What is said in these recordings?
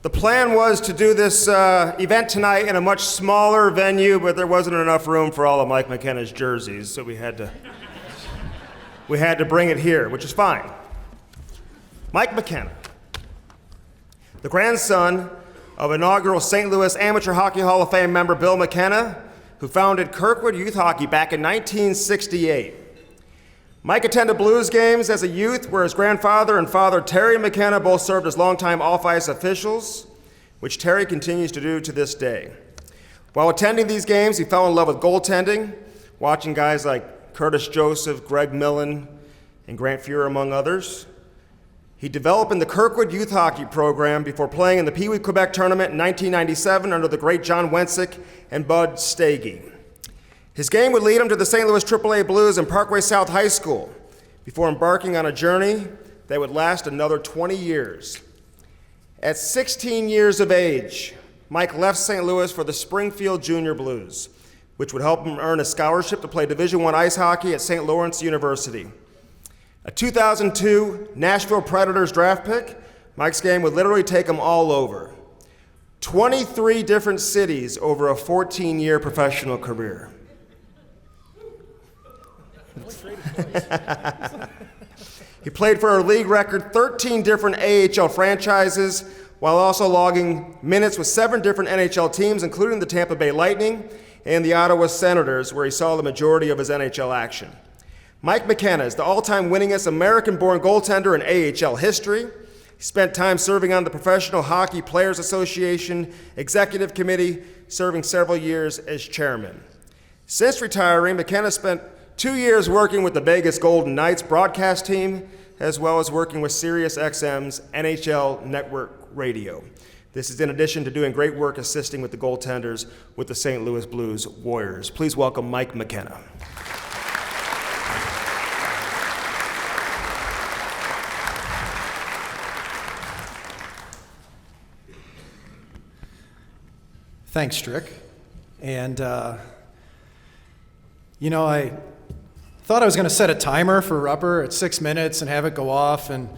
The plan was to do this event tonight in a much smaller venue, but there wasn't enough room for all of Mike Mckenna's jerseys, so we had to bring it here, which is fine. Mike Mckenna, the grandson of inaugural St. Louis Amateur Hockey Hall of Fame member Bill Mckenna, who founded Kirkwood Youth Hockey back in 1968. Mike attended Blues games as a youth, where his grandfather and father, Terry Mckenna, both served as longtime off-ice officials, which Terry continues to do to this day. While attending these games, he fell in love with goaltending, watching guys like Curtis Joseph, Greg Millen, and Grant Fuhrer, among others. He developed in the Kirkwood Youth Hockey program before playing in the Pee Wee Quebec tournament in 1997 under the great John Wensick and Bud Stagey. His game would lead him to the St. Louis AAA Blues and Parkway South High School before embarking on a journey that would last another 20 years. At 16 years of age, Mike left St. Louis for the Springfield Junior Blues, which would help him earn a scholarship to play Division I ice hockey at St. Lawrence University. A 2002 Nashville Predators draft pick, Mike's game would literally take him all over. 23 different cities over a 14-year professional career. He played for a league record 13 different AHL franchises, while also logging minutes with 7 different NHL teams, including the Tampa Bay Lightning and the Ottawa Senators, where he saw the majority of his NHL action. Mike Mckenna is the all-time winningest American-born goaltender in AHL history. He spent time serving on the Professional Hockey Players Association Executive Committee, serving several years as chairman. Since retiring, Mckenna spent 2 years working with the Vegas Golden Knights broadcast team, as well as working with SiriusXM's NHL Network Radio. This is in addition to doing great work assisting with the goaltenders with the St. Louis Blues Warriors. Please welcome Mike Mckenna. Thanks, Strick. And, I thought I was going to set a timer for Rupper at 6 minutes and have it go off. And,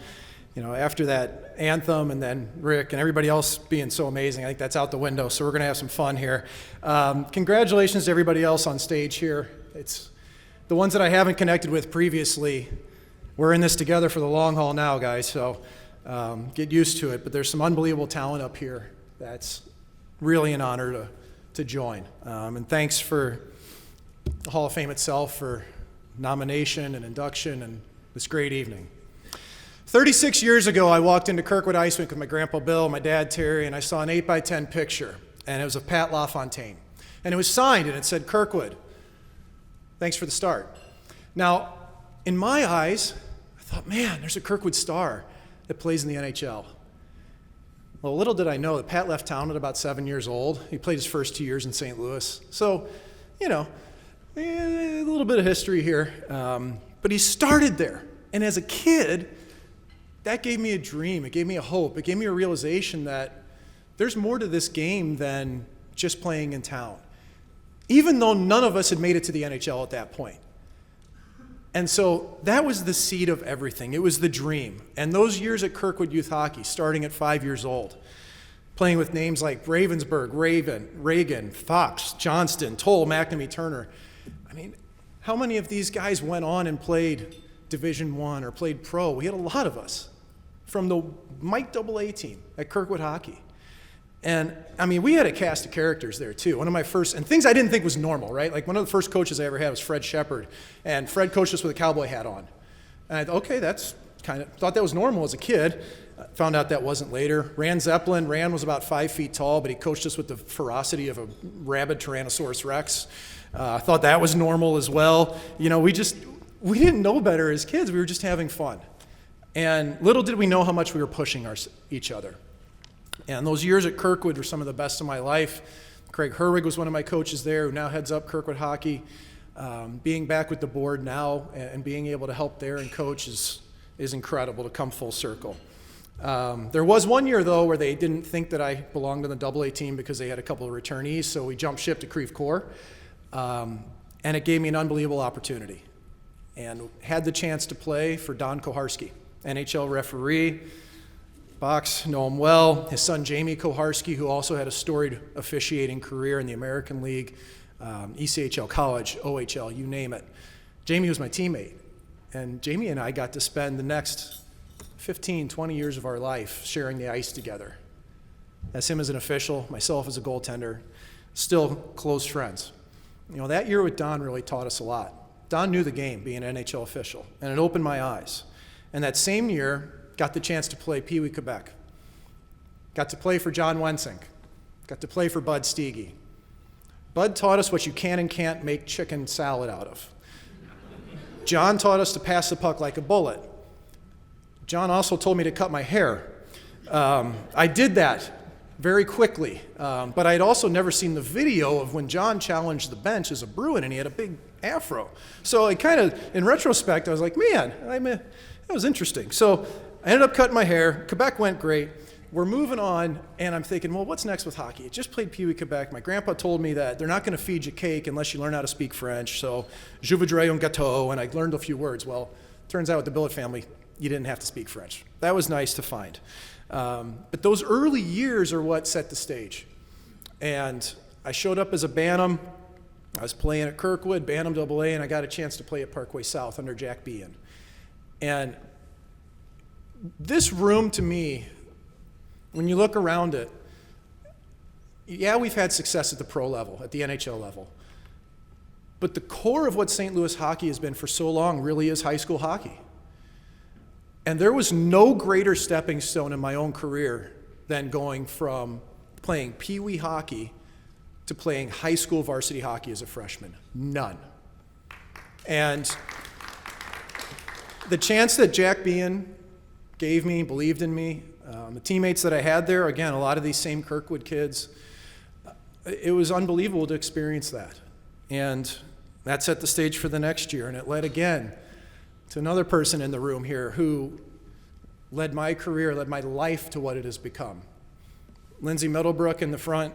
after that anthem and then Rick and everybody else being so amazing, I think that's out the window. So we're going to have some fun here. Congratulations to everybody else on stage here. It's the ones that I haven't connected with previously. We're in this together for the long haul now, guys. So get used to it. But there's some unbelievable talent up here. That's really an honor to join. And thanks for the Hall of Fame itself for nomination and induction and this great evening. 36 years ago, I walked into Kirkwood Ice Rink with my grandpa Bill, my dad Terry, and I saw an 8x10 picture, and it was of Pat LaFontaine. And it was signed, and it said, "Kirkwood, thanks for the start." Now, in my eyes, I thought, man, there's a Kirkwood star that plays in the NHL. Well, little did I know that Pat left town at about 7 years old. He played his first 2 years in St. Louis. So, a little bit of history here. But he started there. And as a kid, that gave me a dream. It gave me a hope. It gave me a realization that there's more to this game than just playing in town, even though none of us had made it to the NHL at that point. And so that was the seed of everything. It was the dream. And those years at Kirkwood Youth Hockey, starting at 5 years old, playing with names like Ravensburg, Reagan, Fox, Johnston, Toll, McNamee, Turner. I mean, how many of these guys went on and played Division I or played pro? We had a lot of us from the Mike AA team at Kirkwood Hockey. And, we had a cast of characters there, too. One of my first, and things I didn't think was normal, right? Like, one of the first coaches I ever had was Fred Shepard, and Fred coached us with a cowboy hat on. And I thought, okay, thought that was normal as a kid. Found out that wasn't later. Ran Zeppelin. Ran was about 5 feet tall, but he coached us with the ferocity of a rabid Tyrannosaurus Rex. I thought that was normal as well. We didn't know better as kids. We were just having fun. And little did we know how much we were pushing each other. And those years at Kirkwood were some of the best of my life. Craig Herwig was one of my coaches there, who now heads up Kirkwood Hockey. Being back with the board now and being able to help there and coach is incredible to come full circle. There was 1 year, though, where they didn't think that I belonged on the AA team because they had a couple of returnees, so we jumped ship to Creve Coeur. And it gave me an unbelievable opportunity. And had the chance to play for Don Koharski, NHL referee, Box, know him well. His son, Jamie Koharski, who also had a storied officiating career in the American League, ECHL, college, OHL, you name it. Jamie was my teammate. And Jamie and I got to spend the next 15, 20 years of our life sharing the ice together. That's him as an official, myself as a goaltender, still close friends. You know, that year with Don really taught us a lot. Don knew the game, being an NHL official, and it opened my eyes. And that same year, got the chance to play Pee Wee Quebec. Got to play for John Wensink. Got to play for Bud Steege. Bud taught us what you can and can't make chicken salad out of. John taught us to pass the puck like a bullet. John also told me to cut my hair. I did that very quickly, but I'd also never seen the video of when John challenged the bench as a Bruin, and he had a big afro. So I kind of, in retrospect, I was like, man, that was interesting. So I ended up cutting my hair. Quebec went great. We're moving on, and I'm thinking, well, what's next with hockey? I just played Pee Wee Quebec. My grandpa told me that they're not going to feed you cake unless you learn how to speak French, so je voudrais un gâteau, and I learned a few words. Well, turns out with the Billet family, you didn't have to speak French. That was nice to find. But those early years are what set the stage. And I showed up as a Bantam. I was playing at Kirkwood, Bantam AA, and I got a chance to play at Parkway South under Jack Behan. And this room, to me, when you look around it, yeah, we've had success at the pro level, at the NHL level. But the core of what St. Louis hockey has been for so long really is high school hockey. And there was no greater stepping stone in my own career than going from playing Pee Wee hockey to playing high school varsity hockey as a freshman. None. And the chance that Jack Behan gave me, believed in me, the teammates that I had there, again, a lot of these same Kirkwood kids, it was unbelievable to experience that. And that set the stage for the next year, and it led again to another person in the room here who led my career, led my life to what it has become. Lindsay Middlebrook in the front,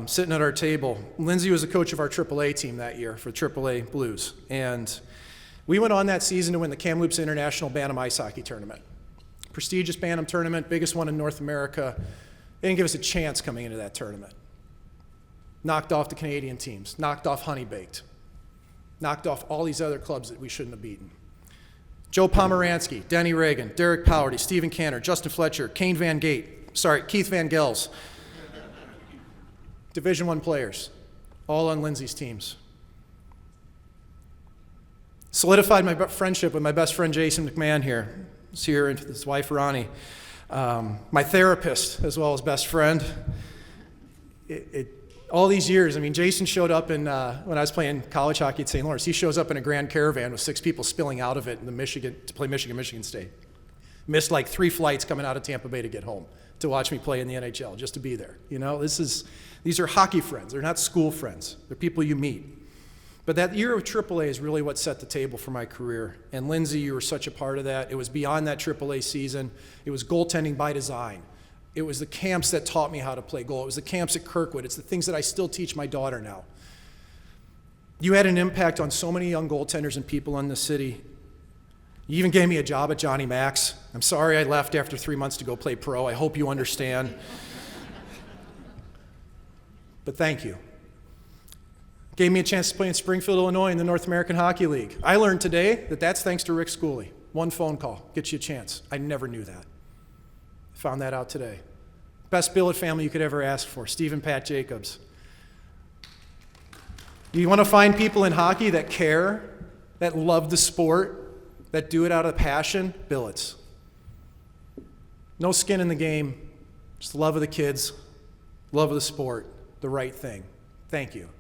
sitting at our table. Lindsay was the coach of our AAA team that year for AAA Blues. And we went on that season to win the Kamloops International Bantam Ice Hockey Tournament. Prestigious Bantam tournament, biggest one in North America. They didn't give us a chance coming into that tournament. Knocked off the Canadian teams, knocked off Honey Baked, knocked off all these other clubs that we shouldn't have beaten. Joe Pomeranski, Denny Reagan, Derek Powerty, Stephen Cantor, Justin Fletcher, Keith Van Gels. Division I players, all on Lindsay's teams. Solidified my friendship with my best friend Jason McMahon here. He's here, and his wife Ronnie. My therapist as well as best friend. All these years, I mean, Jason showed up when I was playing college hockey at St. Lawrence. He shows up in a Grand Caravan with 6 people spilling out of it to play Michigan State. Missed like 3 flights coming out of Tampa Bay to get home to watch me play in the NHL, just to be there. You know, these are hockey friends. They're not school friends. They're people you meet. But that year of AAA is really what set the table for my career. And Lindsay, you were such a part of that. It was beyond that AAA season. It was goaltending by design. It was the camps that taught me how to play goal. It was the camps at Kirkwood. It's the things that I still teach my daughter now. You had an impact on so many young goaltenders and people in the city. You even gave me a job at Johnny Mac's. I'm sorry I left after 3 months to go play pro. I hope you understand. But thank you. Gave me a chance to play in Springfield, Illinois in the North American Hockey League. I learned today that that's thanks to Rick Schooley. One phone call gets you a chance. I never knew that. Found that out today. Best billet family you could ever ask for, Steve and Pat Jacobs. You want to find people in hockey that care, that love the sport, that do it out of passion? Billets. No skin in the game, just love of the kids, love of the sport, the right thing. Thank you.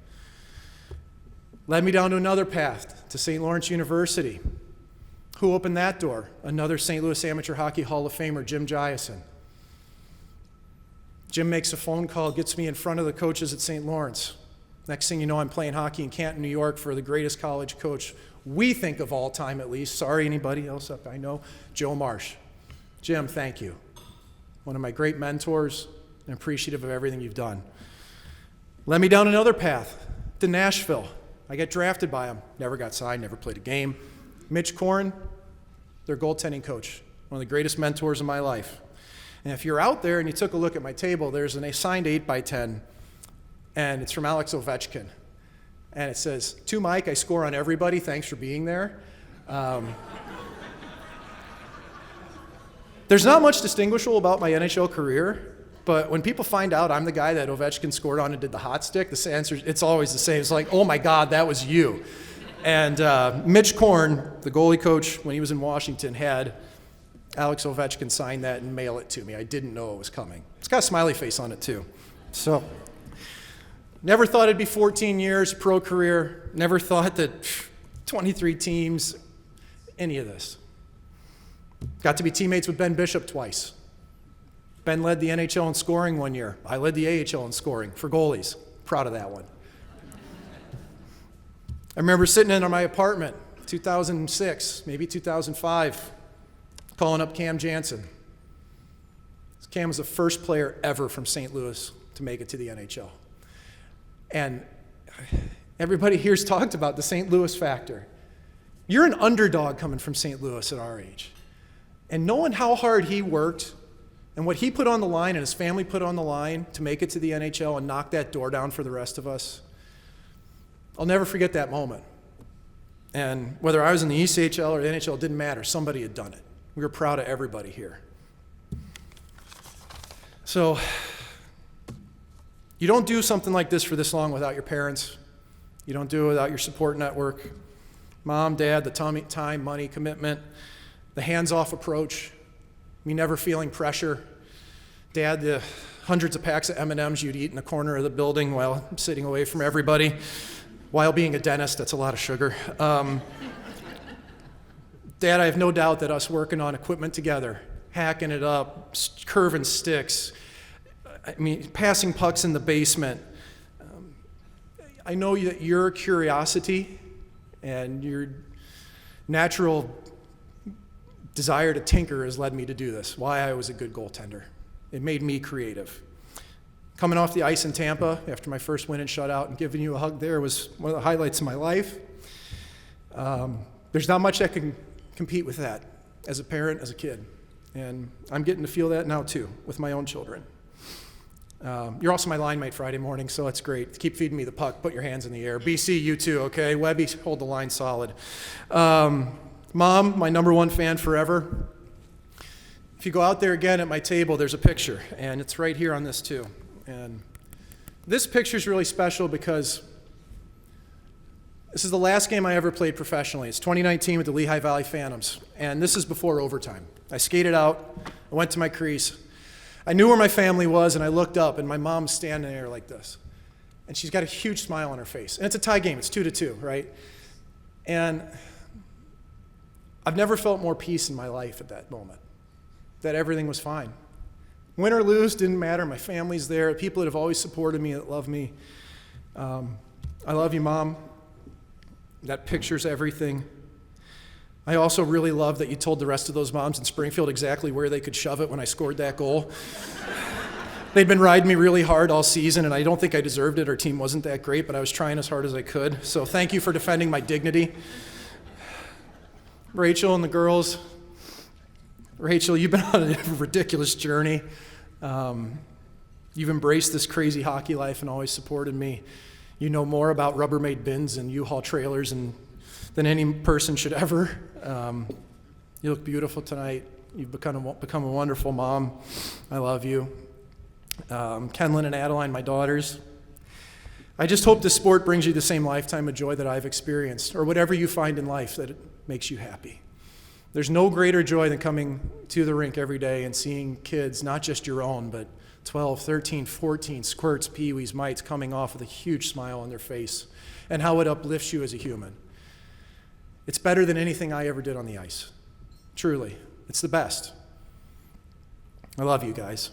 Led me down to another path, to St. Lawrence University. Who opened that door? Another St. Louis Amateur Hockey Hall of Famer, Jim Giason. Jim makes a phone call, gets me in front of the coaches at St. Lawrence. Next thing you know, I'm playing hockey in Canton, New York for the greatest college coach we think of all time, at least. Sorry, anybody else up, I know. Joe Marsh. Jim, thank you. One of my great mentors, and appreciative of everything you've done. Led me down another path, to Nashville. I got drafted by him. Never got signed, never played a game. Mitch Korn, their goaltending coach, one of the greatest mentors of my life. And if you're out there and you took a look at my table, there's an assigned 8x10, and it's from Alex Ovechkin. And it says, "To Mike, I score on everybody. Thanks for being there." There's not much distinguishable about my NHL career, but when people find out I'm the guy that Ovechkin scored on and did the hot stick, the answer, it's always the same. It's like, "Oh my God, that was you." And Mitch Korn, the goalie coach when he was in Washington, had Alex Ovechkin sign that and mail it to me. I didn't know it was coming. It's got a smiley face on it too. So, never thought it'd be 14 years, pro career. Never thought that 23 teams, any of this. Got to be teammates with Ben Bishop twice. Ben led the NHL in scoring one year. I led the AHL in scoring for goalies. Proud of that one. I remember sitting in my apartment, 2006, maybe 2005, calling up Cam Jansen. Cam was the first player ever from St. Louis to make it to the NHL. And everybody here's talked about the St. Louis factor. You're an underdog coming from St. Louis at our age. And knowing how hard he worked and what he put on the line and his family put on the line to make it to the NHL and knock that door down for the rest of us, I'll never forget that moment. And whether I was in the ECHL or the NHL, it didn't matter. Somebody had done it. We were proud of everybody here. So, you don't do something like this for this long without your parents. You don't do it without your support network. Mom, dad, the time, money, commitment, the hands-off approach, me never feeling pressure. Dad, the hundreds of packs of M&Ms you'd eat in the corner of the building while sitting away from everybody. While being a dentist, that's a lot of sugar. Dad, I have no doubt that us working on equipment together, hacking it up, curving sticks, passing pucks in the basement. I know that your curiosity and your natural desire to tinker has led me to do this, why I was a good goaltender. It made me creative. Coming off the ice in Tampa after my first win and shutout and giving you a hug there was one of the highlights of my life. There's not much that can compete with that as a parent, as a kid. And I'm getting to feel that now too with my own children. You're also my line mate Friday morning, so that's great. Keep feeding me the puck, put your hands in the air. BC, you too, okay? Webby, hold the line solid. Mom, my number one fan forever. If you go out there again at my table, there's a picture, and it's right here on this too. And this picture is really special because this is the last game I ever played professionally. It's 2019 with the Lehigh Valley Phantoms, and this is before overtime. I skated out, I went to my crease. I knew where my family was, and I looked up, and my mom's standing there like this. And she's got a huge smile on her face. And it's a tie game, it's 2-2, right? And I've never felt more peace in my life at that moment, that everything was fine. Win or lose, didn't matter. My family's there, people that have always supported me, that love me. I love you, Mom. That picture's everything. I also really love that you told the rest of those moms in Springfield exactly where they could shove it when I scored that goal. They'd been riding me really hard all season, and I don't think I deserved it. Our team wasn't that great, but I was trying as hard as I could. So thank you for defending my dignity. Rachel and the girls. Rachel, you've been on a ridiculous journey. You've embraced this crazy hockey life and always supported me. You know more about Rubbermaid bins and U-Haul trailers than any person should ever. You look beautiful tonight. You've become a wonderful mom. I love you. Kenlyn and Adeline, my daughters. I just hope this sport brings you the same lifetime of joy that I've experienced, or whatever you find in life that it makes you happy. There's no greater joy than coming to the rink every day and seeing kids, not just your own, but 12, 13, 14, squirts, peewees, mites, coming off with a huge smile on their face, and how it uplifts you as a human. It's better than anything I ever did on the ice. Truly. It's the best. I love you guys.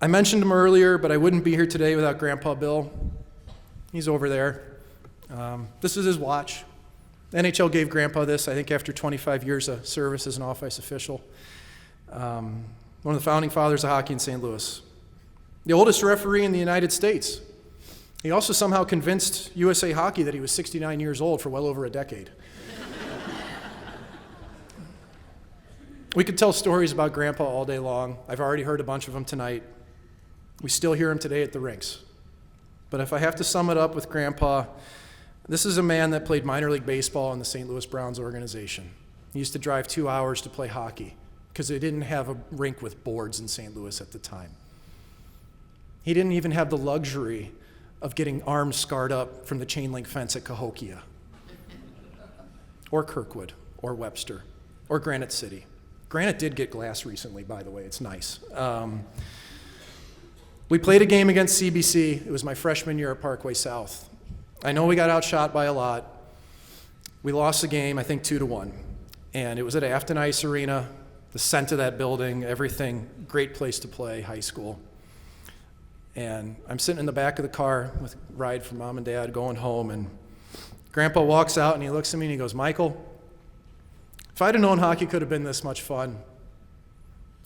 I mentioned him earlier, but I wouldn't be here today without Grandpa Bill. He's over there. This is his watch. The NHL gave Grandpa this, I think, after 25 years of service as an off-ice official. One of the founding fathers of hockey in St. Louis. The oldest referee in the United States. He also somehow convinced USA Hockey that he was 69 years old for well over a decade. We could tell stories about Grandpa all day long. I've already heard a bunch of them tonight. We still hear him today at the rinks. But if I have to sum it up with Grandpa, this is a man that played minor league baseball in the St. Louis Browns organization. He used to drive 2 hours to play hockey because they didn't have a rink with boards in St. Louis at the time. He didn't even have the luxury of getting arms scarred up from the chain link fence at Cahokia, or Kirkwood, or Webster, or Granite City. Granite did get glass recently, by the way. It's nice. We played a game against CBC. It was my freshman year at Parkway South. I know we got outshot by a lot. We lost the game, I think 2-1. And it was at Afton Ice Arena, the scent of that building, everything, great place to play, high school. And I'm sitting in the back of the car with a ride from Mom and Dad going home, and Grandpa walks out and he looks at me and he goes, "Michael, if I'd have known hockey could have been this much fun,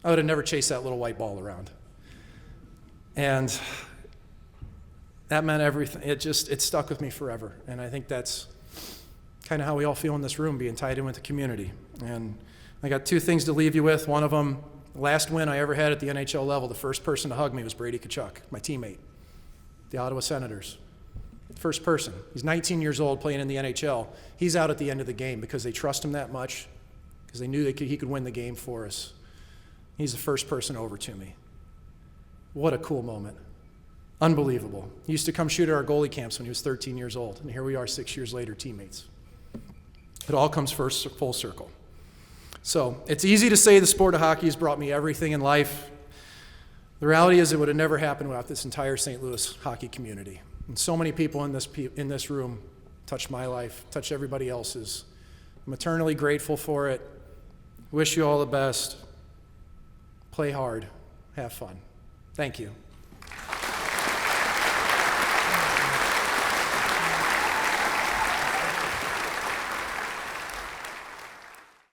I would have never chased that little white ball around." And that meant everything. It stuck with me forever. And I think that's kind of how we all feel in this room, being tied in with the community. And I got 2 things to leave you with. One of them, last win I ever had at the NHL level, the first person to hug me was Brady Tkachuk, my teammate, the Ottawa Senators. First person. He's 19 years old playing in the NHL. He's out at the end of the game because they trust him that much, because they knew he could win the game for us. He's the first person over to me. What a cool moment. Unbelievable. He used to come shoot at our goalie camps when he was 13 years old, and here we are 6 years later, teammates. It all comes full circle. So it's easy to say the sport of hockey has brought me everything in life. The reality is it would have never happened without this entire St. Louis hockey community. And so many people in this room touched my life, touched everybody else's. I'm eternally grateful for it. Wish you all the best. Play hard. Have fun. Thank you.